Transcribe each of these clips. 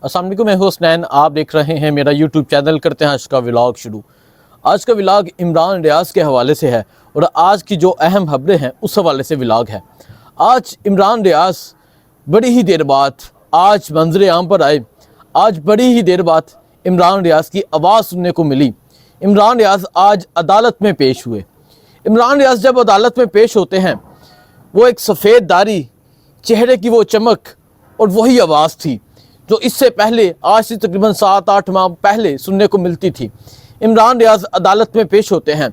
अस्सलाम वालेकुम, मैं हूं हसनैन। आप देख रहे हैं मेरा यूट्यूब चैनल। करते हैं आज का व्लॉग शुरू। आज का व्लॉग इमरान रियाज के हवाले से है और आज की जो अहम खबरें हैं उस हवाले से व्लॉग है। आज इमरान रियाज बड़ी ही देर बाद आज मंजर आम पर आए। आज बड़ी ही देर बाद इमरान रियाज की आवाज़ सुनने को मिली। इमरान रियाज आज अदालत में पेश हुए। इमरान रियाज जब अदालत में पेश होते हैं, वो एक सफ़ेद दाढ़ी, चेहरे की वो चमक और वही आवाज़ थी जो इससे पहले आज से तकरीबन 7-8 माह पहले सुनने को मिलती थी। इमरान रियाज अदालत में पेश होते हैं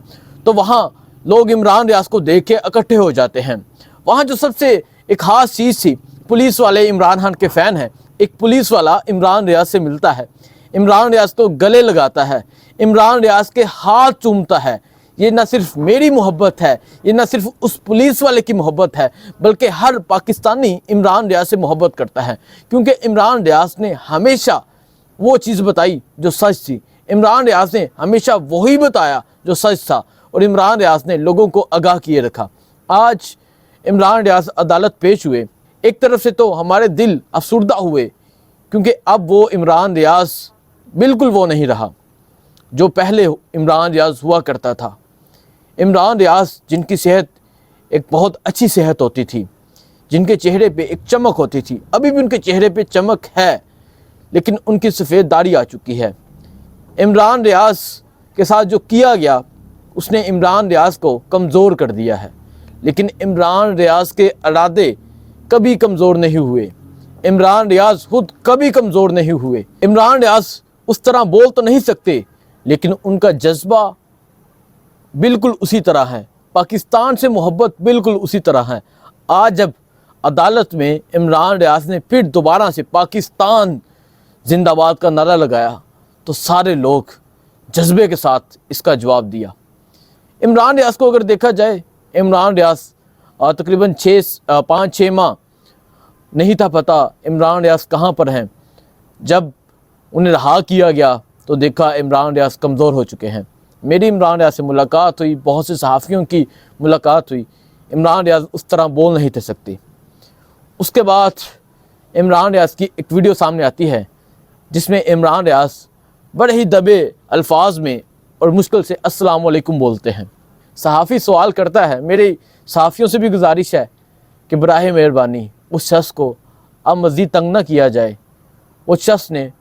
तो वहाँ लोग इमरान रियाज को देख के इकट्ठे हो जाते हैं। वहाँ जो सबसे एक ख़ास चीज़ थी, पुलिस वाले इमरान खान के फ़ैन हैं। एक पुलिस वाला इमरान रियाज से मिलता है, इमरान रियाज को गले लगाता है, इमरान रियाज के हाथ चूमता है। ये न सिर्फ मेरी मोहब्बत है, ये न सिर्फ उस पुलिस वाले की मोहब्बत है, बल्कि हर पाकिस्तानी इमरान रियाज से मोहब्बत करता है, क्योंकि इमरान रियाज ने हमेशा वो चीज़ बताई जो सच थी। इमरान रियाज ने हमेशा वही बताया जो सच था और इमरान रियाज ने लोगों को आगाह किए रखा। आज इमरान रियाज अदालत पेश हुए। एक तरफ से तो हमारे दिल अफसुर्दा हुए, क्योंकि अब वो इमरान रियाज बिल्कुल वो नहीं रहा जो पहले इमरान रियाज हुआ करता था। इमरान रियाज जिनकी सेहत एक बहुत अच्छी सेहत होती थी, जिनके चेहरे पे एक चमक होती थी, अभी भी उनके चेहरे पे चमक है, लेकिन उनकी सफ़ेद दाढ़ी आ चुकी है। इमरान रियाज के साथ जो किया गया उसने इमरान रियाज को कमज़ोर कर दिया है, लेकिन इमरान रियाज के इरादे कभी कमज़ोर नहीं हुए। इमरान रियाज खुद कभी कमज़ोर नहीं हुए। इमरान रियाज उस तरह बोल तो नहीं सकते, लेकिन उनका जज्बा बिल्कुल उसी तरह है। पाकिस्तान से मोहब्बत बिल्कुल उसी तरह है। आज जब अदालत में इमरान रियाज ने फिर दोबारा से पाकिस्तान जिंदाबाद का नारा लगाया तो सारे लोग जज्बे के साथ इसका जवाब दिया। इमरान रियाज को अगर देखा जाए, इमरान रियाज तकरीबन 5-6 माह नहीं था पता इमरान रियाज कहाँ पर हैं। जब उन्हें रहा किया गया तो देखा इमरान रियाज कमज़ोर हो चुके हैं। मेरी इमरान रियाज से मुलाकात हुई, बहुत से सहाफ़ियों की मुलाकात हुई। इमरान रियाज उस तरह बोल नहीं थे सकते। उसके बाद इमरान रियाज की एक वीडियो सामने आती है जिसमें इमरान रियाज बड़े ही दबे अल्फाज में और मुश्किल से अस्सलाम वालेकुम बोलते हैं। सहाफ़ी सवाल करता है, मेरे सहाफ़ियों से भी गुजारिश है कि बराह मेहरबानी उस शख्स को अब मज़ीद तंग ना किया जाए। उस शख्स ने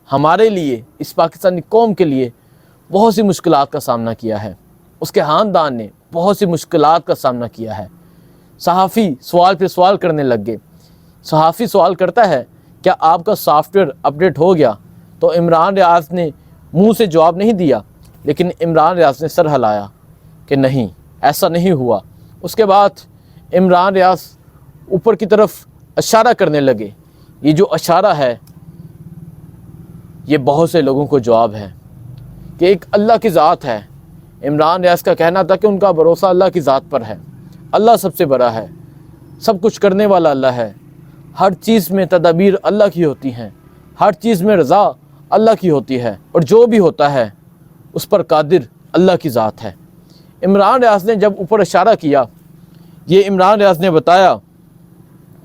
हमारे लिए, इस पाकिस्तानी कौम के लिए बहुत सी मुश्किलात का सामना किया है। उसके ख़ानदान ने बहुत सी मुश्किलात का सामना किया है। सहाफ़ी सवाल पे सवाल करने लग गए। सहाफ़ी सवाल करता है, क्या आपका सॉफ्टवेयर अपडेट हो गया? तो इमरान रियाज ने मुंह से जवाब नहीं दिया, लेकिन इमरान रियाज ने सर हिलाया कि नहीं, ऐसा नहीं हुआ। उसके बाद इमरान रियाज ऊपर की तरफ इशारा करने लगे। ये जो इशारा है ये बहुत से लोगों को जवाब है कि एक अल्लाह की ज़ात है। इमरान रियाज का कहना था कि उनका भरोसा अल्लाह की ज़ात पर है। अल्लाह सबसे बड़ा है, सब कुछ करने वाला अल्लाह है। हर चीज़ में तदबीर अल्लाह की होती हैं, हर चीज़ में रज़ा अल्लाह की होती है, और जो भी होता है उस पर कादिर अल्लाह की ज़ात है। इमरान रियाज ने जब ऊपर इशारा किया, ये इमरान रियाज ने बताया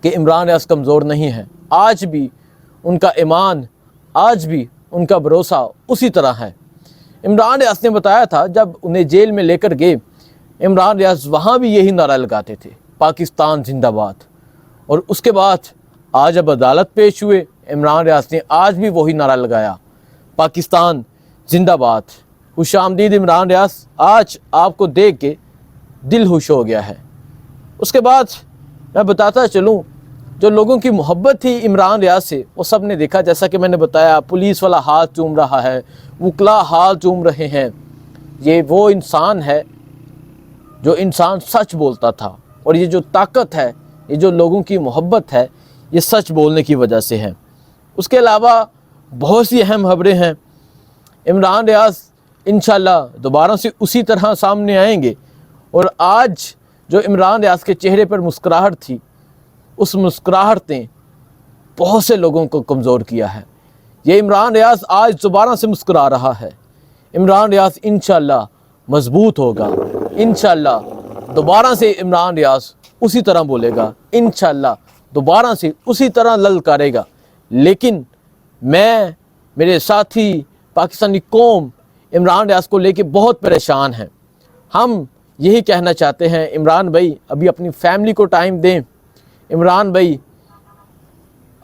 कि इमरान रियाज कमज़ोर नहीं है। आज भी उनका ईमान, आज भी उनका भरोसा उसी तरह है। इमरान रियाज ने बताया था जब उन्हें जेल में लेकर गए, इमरान रियाज वहाँ भी यही नारा लगाते थे, पाकिस्तान जिंदाबाद। और उसके बाद आज जब अदालत पेश हुए, इमरान रियाज ने आज भी वही नारा लगाया, पाकिस्तान जिंदाबाद। खुशामदीद इमरान रियाज, आज आपको देख के दिल खुश हो गया है। उसके बाद मैं बताता चलूँ, जो लोगों की मोहब्बत थी इमरान रियाज से, वो सब ने देखा। जैसा कि मैंने बताया, पुलिस वाला हाथ चूम रहा है, वकला हाथ चूम रहे हैं। ये वो इंसान है जो इंसान सच बोलता था, और ये जो ताकत है, ये जो लोगों की मोहब्बत है, ये सच बोलने की वजह से है। उसके अलावा बहुत सी अहम खबरें हैं। इमरान रियाज इंशाल्लाह दोबारा से उसी तरह सामने आएंगे, और आज जो इमरान रियाज के चेहरे पर मुस्कुराहट थी, उस मुस्कुराहट ने बहुत से लोगों को कमज़ोर किया है। ये इमरान रियाज आज दोबारा से मुस्कुरा रहा है। इमरान रियाज इंशाल्लाह मजबूत होगा। इंशाल्लाह दोबारा से इमरान रियाज उसी तरह बोलेगा, इंशाल्लाह दोबारा से उसी तरह ललकारेगा। लेकिन میں میرے ساتھی پاکستانی قوم عمران ریاض کو لے کے بہت پریشان ہیں۔ ہم یہی کہنا چاہتے ہیں عمران بھائی ابھی اپنی فیملی کو ٹائم دیں، عمران بھائی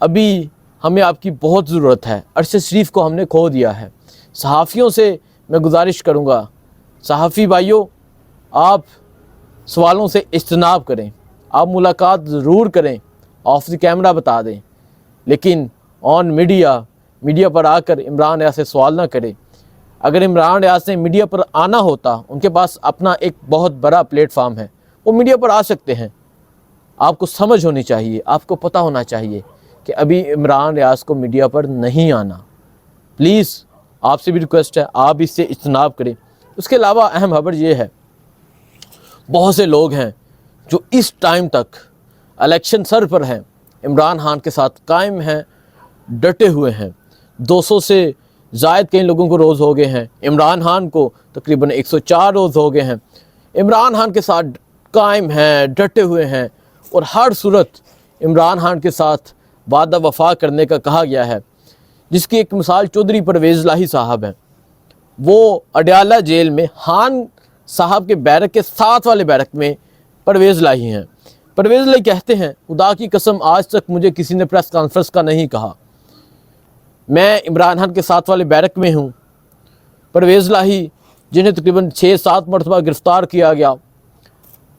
ابھی ہمیں آپ کی بہت ضرورت ہے۔ عرش شریف کو ہم نے کھو دیا ہے۔ صحافیوں سے میں گزارش کروں گا، صحافی بھائیوں آپ سوالوں سے اجتناب کریں، آپ ملاقات ضرور کریں، آف دی کیمرہ بتا دیں، لیکن آن میڈیا پر آ کر عمران ریاض سے سوال نہ کریں۔ اگر عمران ریاض نے میڈیا پر آنا ہوتا، ان کے پاس اپنا ایک بہت بڑا پلیٹ فارم ہے، وہ میڈیا پر آ سکتے ہیں۔ آپ کو سمجھ ہونی چاہیے، آپ کو پتہ ہونا چاہیے کہ ابھی عمران ریاض کو میڈیا پر نہیں آنا۔ پلیز آپ سے بھی ریکویسٹ ہے، آپ اس سے اجتناب کریں۔ اس کے علاوہ اہم خبر یہ ہے، بہت سے لوگ ہیں جو اس ٹائم تک الیکشن سر پر ہیں، عمران خان کے ساتھ قائم ہیں، ڈٹے ہوئے ہیں۔ 200 سے زائد کئی لوگوں کو روز ہو گئے ہیں، عمران خان کو تقریباً 104 روز ہو گئے ہیں۔ عمران خان کے ساتھ قائم ہیں، ڈٹے ہوئے ہیں، اور ہر صورت عمران خان کے ساتھ وعدہ وفا کرنے کا کہا گیا ہے، جس کی ایک مثال چودھری پرویز الہی صاحب ہیں۔ وہ اڈیالہ جیل میں خان صاحب کے بیرک کے ساتھ والے بیرک میں پرویز الہی ہیں۔ پرویز الہی کہتے ہیں خدا کی قسم آج تک مجھے کسی نے پریس کانفرنس کا نہیں کہا، میں عمران خان کے ساتھ والے بیرک میں ہوں۔ پرویز الہی جنہیں تقریباً 6-7 مرتبہ گرفتار کیا گیا،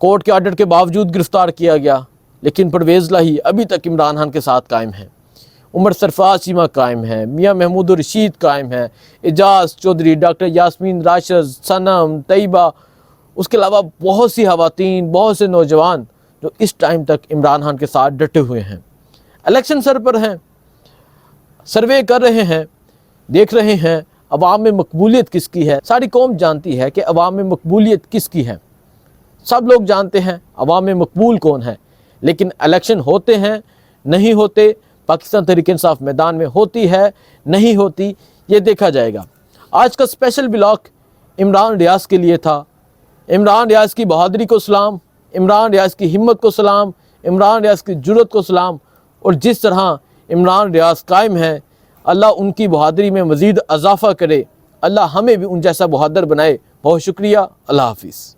کورٹ کے آرڈر کے باوجود گرفتار کیا گیا، لیکن پرویز الہی ابھی تک عمران خان کے ساتھ قائم ہیں۔ عمر سرفراز چیمہ قائم ہیں، میاں محمود الرشید قائم ہیں، اعجاز چودھری، ڈاکٹر یاسمین راشد، صنم، طیبہ، اس کے علاوہ بہت سی خواتین، بہت سے نوجوان جو اس ٹائم تک عمران خان کے ساتھ ڈٹے ہوئے ہیں۔ الیکشن سر پر ہیں، سروے کر رہے ہیں، دیکھ رہے ہیں عوام میں مقبولیت کس کی ہے۔ ساری قوم جانتی ہے کہ عوام میں مقبولیت کس کی ہے، سب لوگ جانتے ہیں عوام میں مقبول کون ہے، لیکن الیکشن ہوتے ہیں نہیں ہوتے، پاکستان تحریک انصاف میدان میں ہوتی ہے نہیں ہوتی، یہ دیکھا جائے گا۔ آج کا اسپیشل بلاگ عمران ریاض کے لیے تھا۔ عمران ریاض کی بہادری کو سلام، عمران ریاض کی ہمت کو سلام، عمران ریاض کی جرأت کو سلام، اور جس طرح عمران ریاض قائم ہے، اللہ ان کی بہادری میں مزید اضافہ کرے، اللہ ہمیں بھی ان جیسا بہادر بنائے۔ بہت شکریہ، اللہ حافظ۔